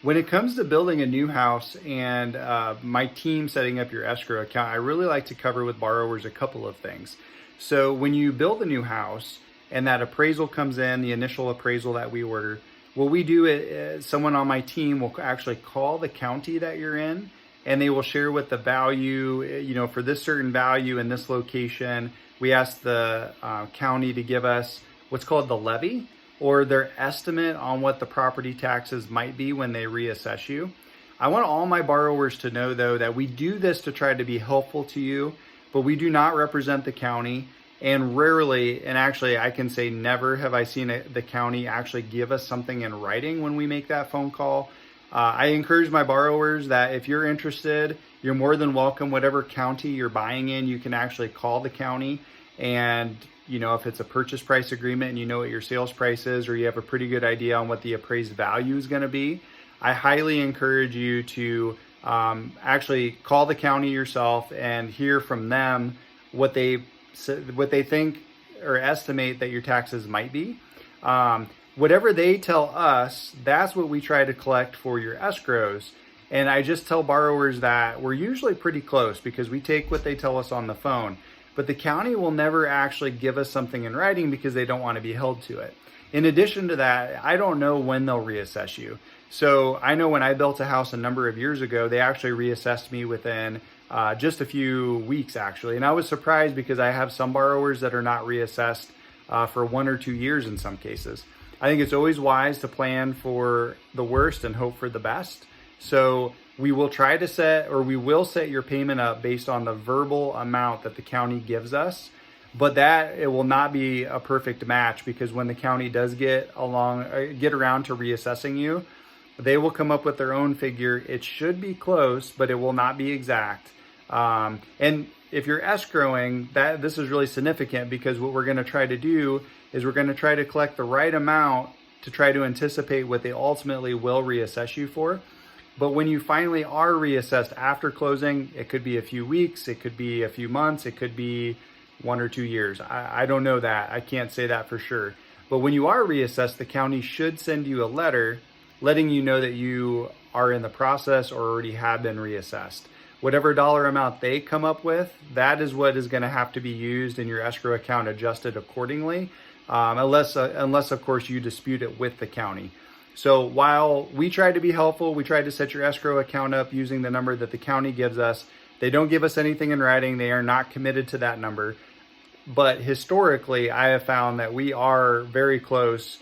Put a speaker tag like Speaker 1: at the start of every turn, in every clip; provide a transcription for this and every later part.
Speaker 1: When it comes to building a new house and my team setting up your escrow account, I really like to cover with borrowers a couple of things. So when you build a new house and that appraisal comes in, the initial appraisal that we order, what we do is someone on my team will actually call the county that you're in, and they will share what the value, for this certain value in this location. We ask the county to give us what's called the levy, or their estimate on what the property taxes might be when they reassess you. I want all my borrowers to know, though, that we do this to try to be helpful to you, but we do not represent the county. And rarely, and actually I can say never, have I seen the county actually give us something in writing when we make that phone call. I encourage my borrowers that if you're interested, you're more than welcome. Whatever county you're buying in, you can actually call the county, and if it's a purchase price agreement and you know what your sales price is, or you have a pretty good idea on what the appraised value is going to be, I highly encourage you to actually call the county yourself and hear from them what they think or estimate that your taxes might be. Whatever they tell us, that's what we try to collect for your escrows. And I just tell borrowers that we're usually pretty close because we take what they tell us on the phone. But the county will never actually give us something in writing because they don't want to be held to it. In addition to that, I don't know when they'll reassess you. So I know when I built a house a number of years ago, they actually reassessed me within just a few weeks, actually. And I was surprised because I have some borrowers that are not reassessed for 1 or 2 years in some cases. I think it's always wise to plan for the worst and hope for the best. So we will set your payment up based on the verbal amount that the county gives us, but that it will not be a perfect match, because when the county does get around to reassessing you, they will come up with their own figure. It should be close, but it will not be exact. And if you're escrowing, this is really significant, because what we're going to try to do is we're going to try to collect the right amount to try to anticipate what they ultimately will reassess you for. But when you finally are reassessed after closing, it could be a few weeks, it could be a few months, it could be 1 or 2 years. I don't know that. I can't say that for sure. But when you are reassessed, the county should send you a letter letting you know that you are in the process or already have been reassessed. Whatever dollar amount they come up with, that is what is going to have to be used in your escrow account, adjusted accordingly, unless of course you dispute it with the county. So while we try to be helpful, we try to set your escrow account up using the number that the county gives us. They don't give us anything in writing. They are not committed to that number. But historically, I have found that we are very close,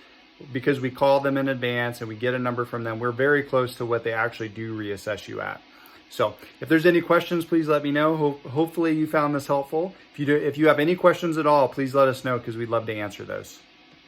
Speaker 1: because we call them in advance and we get a number from them. We're very close to what they actually do reassess you at. So if there's any questions, please let me know. Hopefully you found this helpful. If you have any questions at all, please let us know, because we'd love to answer those.